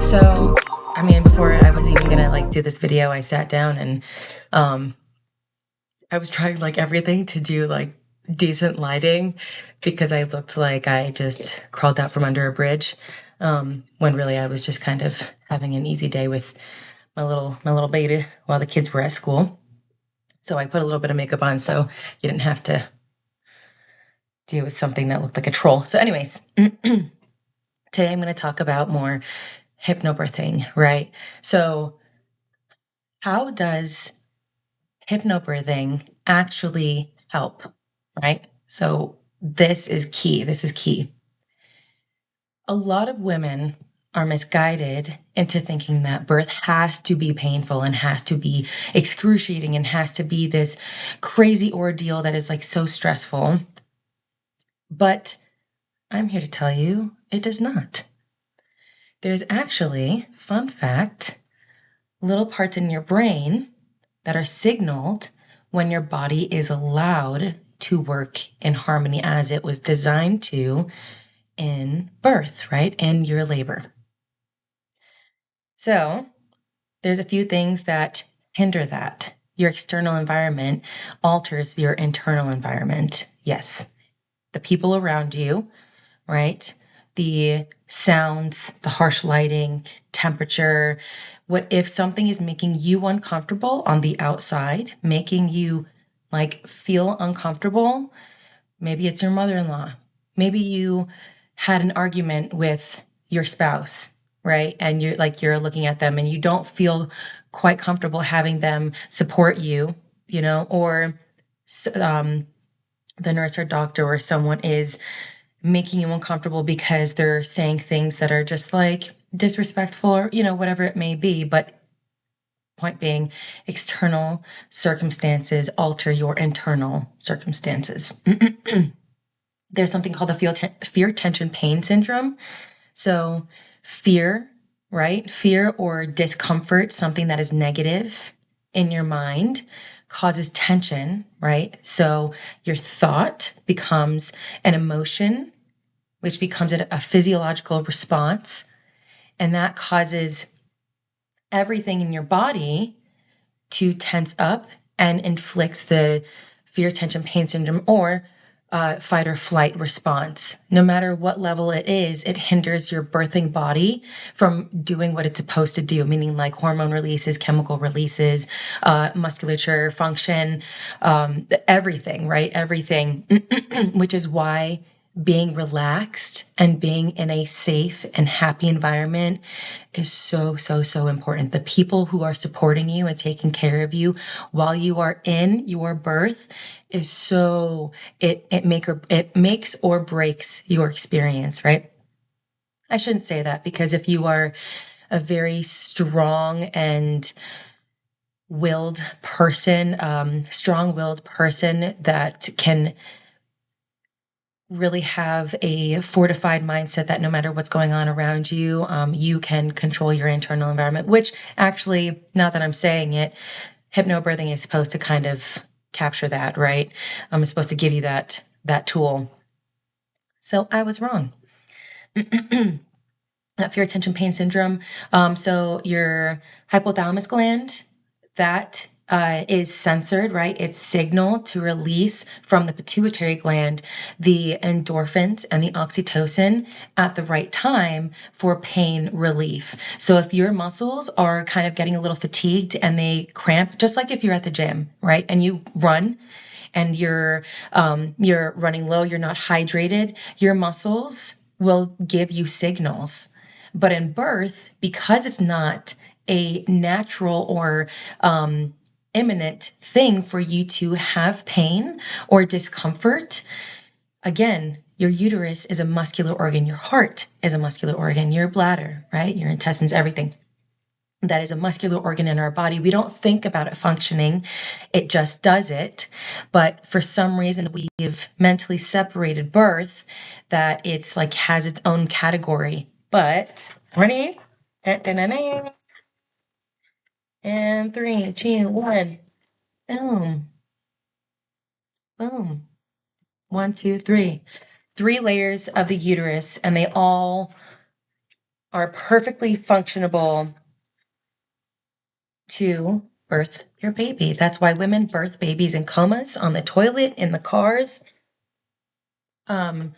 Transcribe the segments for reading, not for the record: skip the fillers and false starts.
So, I mean, before I was even gonna like do this video, I sat down and I was trying like everything to do like decent lighting because I looked like I just crawled out from under a bridge. When really I was just kind of having an easy day with my little baby while the kids were at school. So I put a little bit of makeup on so you didn't have to deal with something that looked like a troll. So, anyways, today I'm going to talk about more hypnobirthing, right? So, how does hypnobirthing actually help, right? So this is key. This is key. A lot of women are misguided into thinking that birth has to be painful and has to be excruciating and has to be this crazy ordeal that is like so stressful. But I'm here to tell you it does not. There's actually, fun fact, little parts in your brain that are signaled when your body is allowed to work in harmony as it was designed to in birth, right? In your labor. So there's a few things that hinder that. Your external environment alters your internal environment. Yes. The people around you, right? The sounds, the harsh lighting, temperature. What if something is making you uncomfortable on the outside, making you like feel uncomfortable? Maybe it's your mother-in-law. Maybe you had an argument with your spouse, right? And you're looking at them and you don't feel quite comfortable having them support you, or the nurse or doctor or someone is making you uncomfortable because they're saying things that are just like disrespectful or, whatever it may be. But point being, external circumstances alter your internal circumstances. There's something called the fear, tension, pain syndrome. So fear, right? Fear or discomfort, something that is negative in your mind causes tension, right? So your thought becomes an emotion, which becomes a physiological response. And that causes everything in your body to tense up and inflicts the fear, tension, pain syndrome or fight or flight response. No matter what level it is, it hinders your birthing body from doing what it's supposed to do, meaning like hormone releases, chemical releases, musculature function, everything, right? Everything, which is why being relaxed and being in a safe and happy environment is so, so, so important. The people who are supporting you and taking care of you while you are in your birth is so, it makes or breaks your experience, right? I shouldn't say that because if you are a very strong and strong-willed person that can really have a fortified mindset that no matter what's going on around you, you can control your internal environment, which actually, now that I'm saying it, hypnobirthing is supposed to kind of capture that, right? It's supposed to give you that tool. So I was wrong. That fear, tension, pain syndrome. So your hypothalamus gland, that is censored, right? It's signaled to release from the pituitary gland the endorphins and the oxytocin at the right time for pain relief. So if your muscles are kind of getting a little fatigued and they cramp, just like if you're at the gym, right? And you run and you're running low, you're not hydrated, your muscles will give you signals. But in birth, because it's not a natural or imminent thing for you to have pain or discomfort, again, your uterus is a muscular organ, your heart is a muscular organ, your bladder, right? Your intestines, everything. That is a muscular organ in our body. We don't think about it functioning. It just does it. But for some reason, we've mentally separated birth that it's like has its own category. But ready? And 3, 2, 1. Boom. Boom. 1, 2, 3. 3 layers of the uterus, and they all are perfectly functionable to birth your baby. That's why women birth babies in comas, on the toilet, in the cars. Um,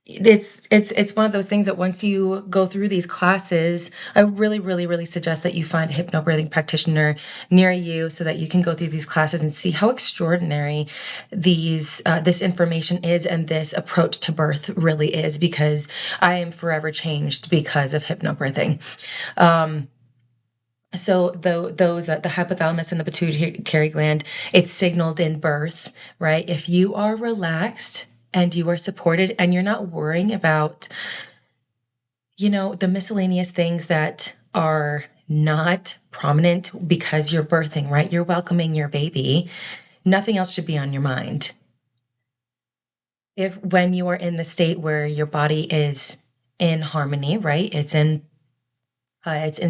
it's one of those things that once you go through these classes, I really, really, really suggest that you find a hypnobirthing practitioner near you so that you can go through these classes and see how extraordinary this information is and this approach to birth really is, because I am forever changed because of hypnobirthing. So those the hypothalamus and the pituitary gland, it's signaled in birth, right? If you are relaxed and you are supported and you're not worrying about, the miscellaneous things that are not prominent because you're birthing, right? You're welcoming your baby. Nothing else should be on your mind. If when you are in the state where your body is in harmony, right? It's in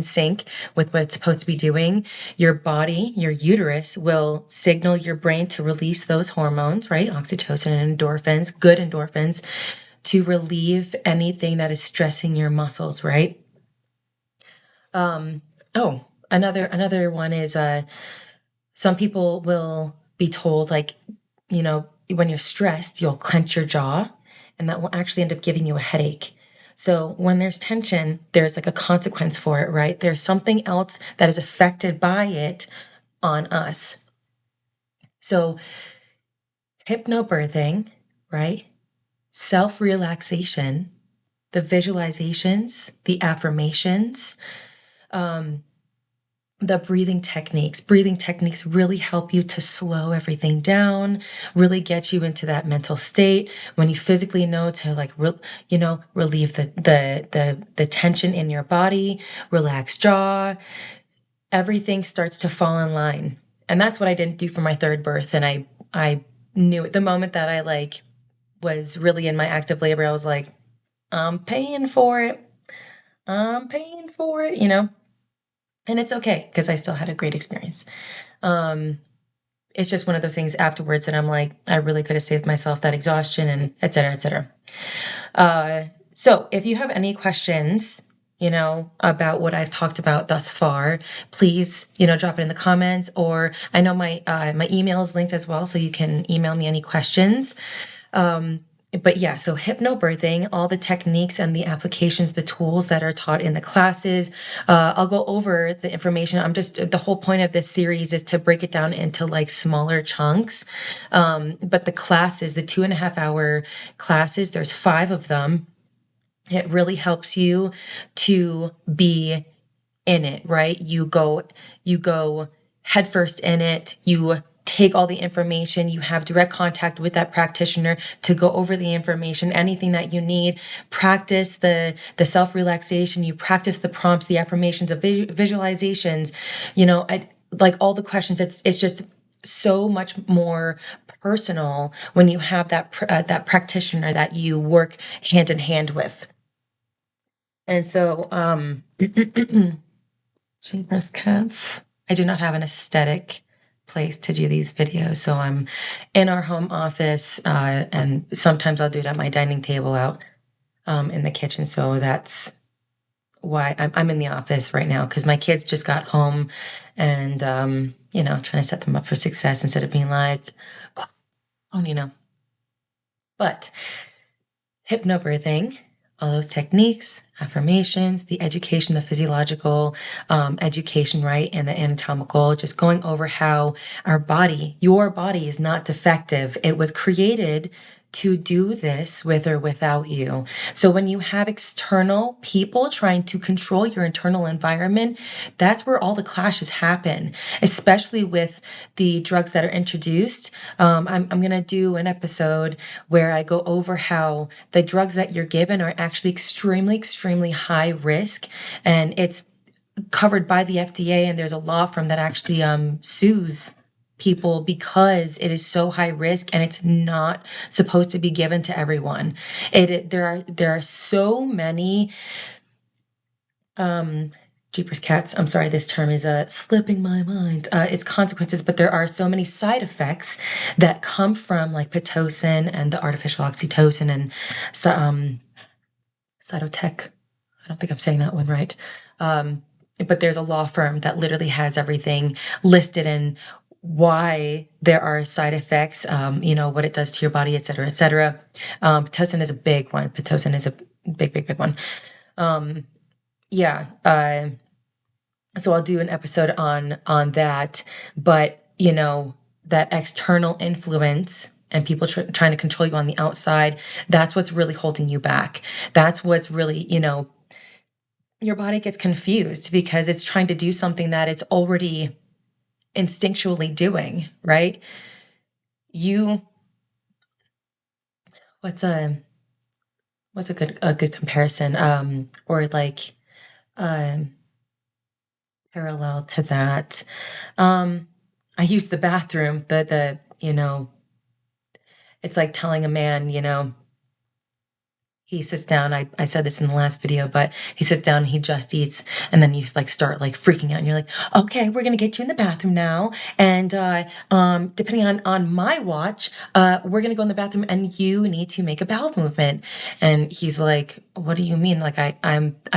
sync with what it's supposed to be doing. Your body, your uterus will signal your brain to release those hormones, right? Oxytocin and endorphins, good endorphins, to relieve anything that is stressing your muscles, right? Um, oh, another one is some people will be told, like, when you're stressed, you'll clench your jaw, and that will actually end up giving you a headache. So when there's tension, there's like a consequence for it, right? There's something else that is affected by it on us. So hypnobirthing, right? Self-relaxation, the visualizations, the affirmations, um, the breathing techniques really help you to slow everything down, really get you into that mental state when you physically know to, like, relieve the tension in your body, relax jaw, everything starts to fall in line. And that's what I didn't do for my third birth. And I knew at the moment that I, like, was really in my active labor, I was like, I'm paying for it. I'm paying for it, and it's okay because I still had a great experience. Um, it's just one of those things afterwards that I'm like, I really could have saved myself that exhaustion, and et cetera, et cetera. So if you have any questions, about what I've talked about thus far, please, drop it in the comments, or I know my email is linked as well, so you can email me any questions. But yeah, so hypnobirthing, all the techniques and the applications, the tools that are taught in the classes. I'll go over the information. The whole point of this series is to break it down into, like, smaller chunks. But the classes, the 2.5 hour classes, there's 5 of them. It really helps you to be in it, right? You go headfirst in it. You take all the information, you have direct contact with that practitioner to go over the information, anything that you need, practice the self-relaxation, you practice the prompts, the affirmations, of visualizations, like all the questions. It's just so much more personal when you have that practitioner that you work hand in hand with. And so, Jeepers cats. I do not have an aesthetic place to do these videos, so I'm in our home office, and sometimes I'll do it at my dining table out in the kitchen. So that's why I'm in the office right now, because my kids just got home, and trying to set them up for success instead of being like, oh. But hypnobirthing, all those techniques, affirmations, the education, the physiological education, right, and the anatomical, just going over how your body is not defective. It was created to do this with or without you. So when you have external people trying to control your internal environment, that's where all the clashes happen, especially with the drugs that are introduced. I'm going to do an episode where I go over how the drugs that you're given are actually extremely, extremely high risk, and it's covered by the FDA, and there's a law firm that actually sues people because it is so high risk and it's not supposed to be given to everyone. There are so many jeepers cats, I'm sorry, this term is slipping my mind. It's consequences, but there are so many side effects that come from, like, pitocin and the artificial oxytocin and so cytotec. I don't think I'm saying that one right. But there's a law firm that literally has everything listed and why there are side effects, what it does to your body, et cetera, et cetera. Pitocin is a big one. Pitocin is a big, big, big one. Yeah. So I'll do an episode on that. But, that external influence and people trying to control you on the outside, that's what's really holding you back. That's what's really, your body gets confused because it's trying to do something that it's already instinctually doing, right? You, what's a good comparison, or like, um, parallel to that? I use the bathroom, it's like telling a man, he sits down. I said this in the last video, but he sits down and he just eats, and then you like start like freaking out, and you're like, okay, we're gonna get you in the bathroom now, and depending on my watch, we're gonna go in the bathroom, and you need to make a bowel movement. And he's like, what do you mean? Like I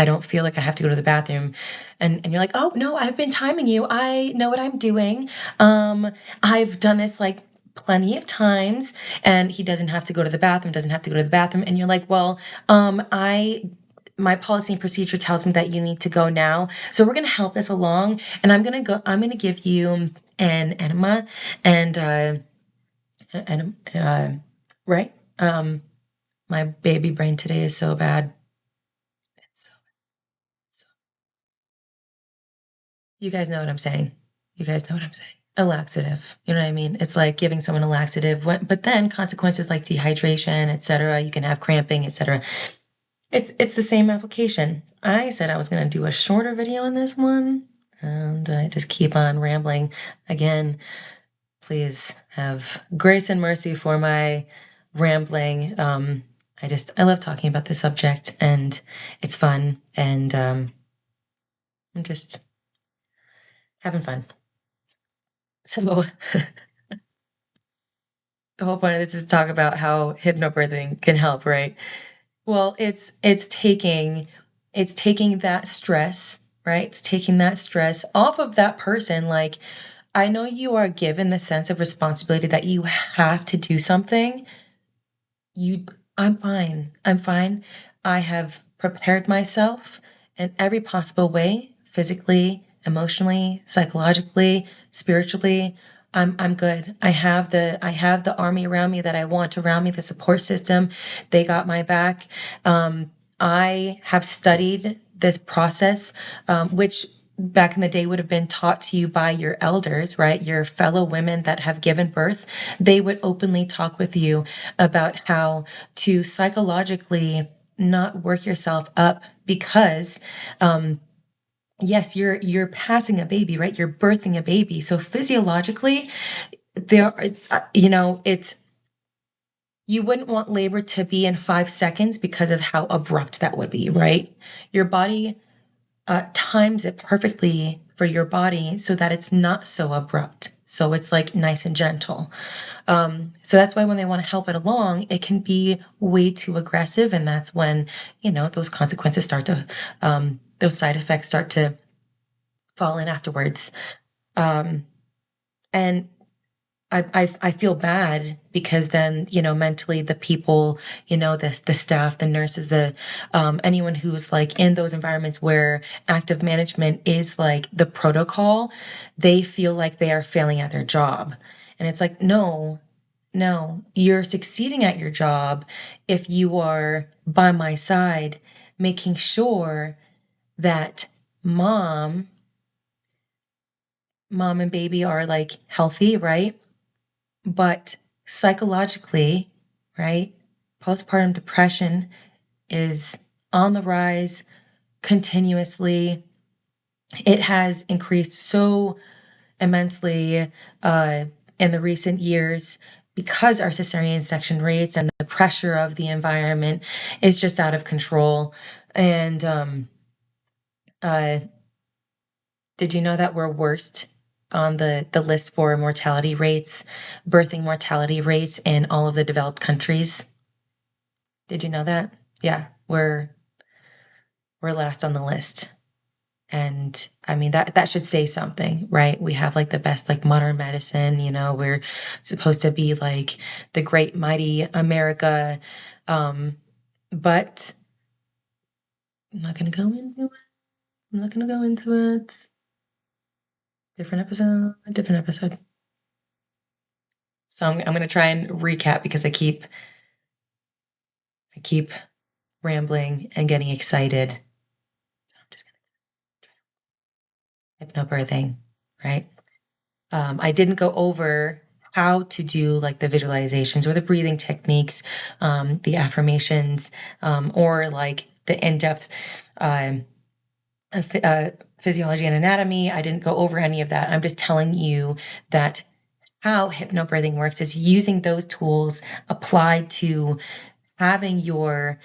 don't feel like I have to go to the bathroom, and you're like, oh no, I've been timing you. I know what I'm doing. I've done this like plenty of times, and he doesn't have to go to the bathroom, and you're like, well, I my policy and procedure tells me that you need to go now, so we're going to help this along, and I'm going to give you an enema, and right. My baby brain today is so bad. It's so, you guys know what I'm saying. You guys know what I'm saying. A laxative. You know what I mean? It's like giving someone a laxative, but then consequences like dehydration, etc. You can have cramping, etc. It's the same application. I said I was going to do a shorter video on this one, and I just keep on rambling. Again, please have grace and mercy for my rambling. I love talking about this subject, and it's fun, and I'm just having fun. So the whole point of this is to talk about how hypnobirthing can help, right? Well, it's taking that stress, right? It's taking that stress off of that person. Like, I know you are given the sense of responsibility that you have to do something. You I'm fine. I'm fine. I have prepared myself in every possible way, physically, emotionally, psychologically, spiritually. I'm good. I have the army around me that I want around me, the support system. They got my back. I have studied this process, which back in the day would have been taught to you by your elders, right? Your fellow women that have given birth. They would openly talk with you about how to psychologically not work yourself up because yes, you're passing a baby, right? You're birthing a baby. So physiologically, there are, it's you wouldn't want labor to be in 5 seconds because of how abrupt that would be, right? Your body times it perfectly for your body so that it's not so abrupt. So it's like nice and gentle. So that's why when they want to help it along, it can be way too aggressive. And that's when, those consequences those side effects start to fall in afterwards. And I feel bad because then, mentally the people, the staff, the nurses, anyone who's like in those environments where active management is like the protocol, they feel like they are failing at their job. And it's like, no, no, you're succeeding at your job if you are by my side, making sure that mom, mom and baby are like healthy, right? But psychologically, right, postpartum depression is on the rise continuously. It has increased so immensely in the recent years because our cesarean section rates and the pressure of the environment is just out of control. And uh, did you know that we're worst on the list for mortality rates, birthing mortality rates in all of the developed countries? Did you know that? Yeah, we're last on the list. And I mean, that should say something, right? We have like the best like modern medicine, we're supposed to be like the great mighty America. But I'm not gonna go into it. I'm not gonna go into it. Different episode, different episode. So I'm gonna try and recap because I keep rambling and getting excited. I'm just gonna hypnobirthing, right? I didn't go over how to do like the visualizations or the breathing techniques, the affirmations, or like the in-depth physiology and anatomy. I didn't go over any of that. I'm just telling you that how hypnobirthing works is using those tools applied to having your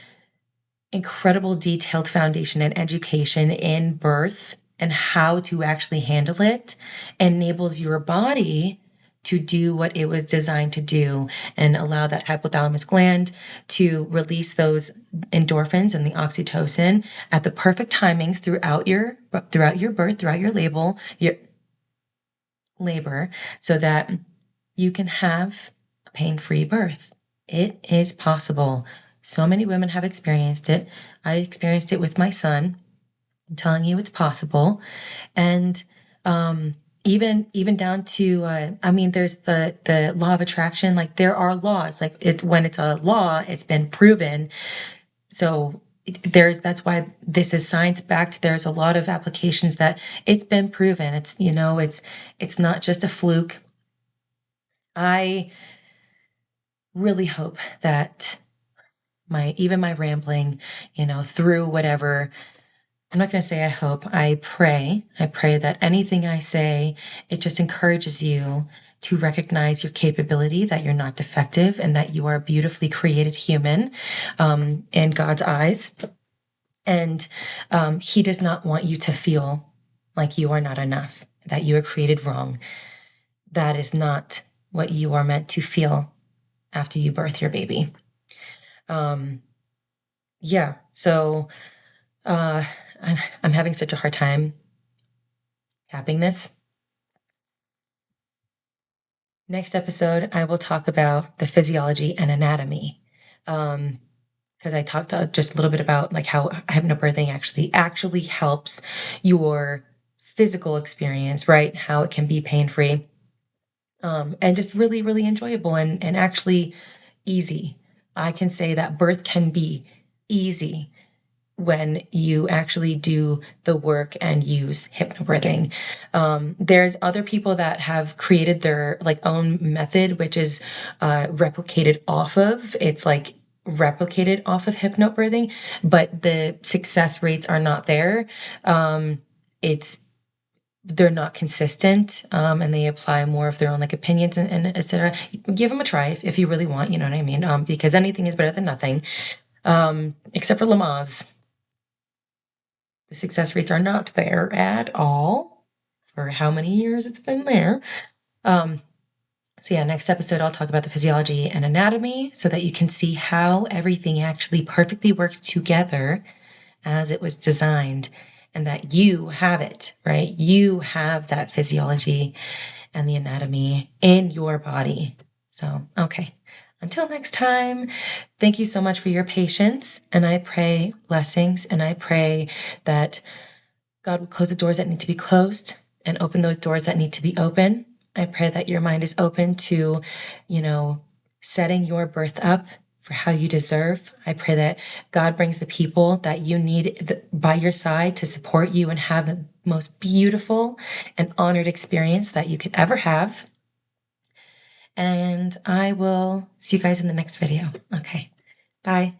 incredible detailed foundation and education in birth and how to actually handle it enables your body to do what it was designed to do and allow that hypothalamus gland to release those endorphins and the oxytocin at the perfect timings throughout your birth, throughout your labor, so that you can have a pain-free birth. It is possible. So many women have experienced it. I experienced it with my son. I'm telling you, it's possible. And even down to I mean, there's the law of attraction. Like there are laws. Like when it's a law, it's been proven. So that's why this is science backed. There's a lot of applications that it's been proven. It's not just a fluke. I really hope that my rambling, through whatever, I'm not going to say I hope, I pray that anything I say, it just encourages you to recognize your capability, that you're not defective and that you are a beautifully created human, in God's eyes. And he does not want you to feel like you are not enough, that you are created wrong. That is not what you are meant to feel after you birth your baby. Yeah, so I'm having such a hard time capping this. Next episode, I will talk about the physiology and anatomy. Because I talked just a little bit about like how hypnobirthing actually helps your physical experience, right? How it can be pain-free, and just really, really enjoyable and actually easy. I can say that birth can be easy when you actually do the work and use hypnobirthing. There's other people that have created their like own method, which is replicated off of. It's like replicated off of hypnobirthing, but the success rates are not there. They're not consistent, and they apply more of their own like opinions and etc. Give them a try if you really want, you know what I mean? Because anything is better than nothing, except for Lamaze. The success rates are not there at all for how many years it's been there. So yeah, next episode, I'll talk about the physiology and anatomy so that you can see how everything actually perfectly works together as it was designed, and that you have it, right? You have that physiology and the anatomy in your body. So, okay. Until next time, thank you so much for your patience. And I pray blessings, and I pray that God will close the doors that need to be closed and open those doors that need to be open. I pray that your mind is open to, setting your birth up for how you deserve. I pray that God brings the people that you need by your side to support you and have the most beautiful and honored experience that you could ever have. And I will see you guys in the next video. Okay. Bye.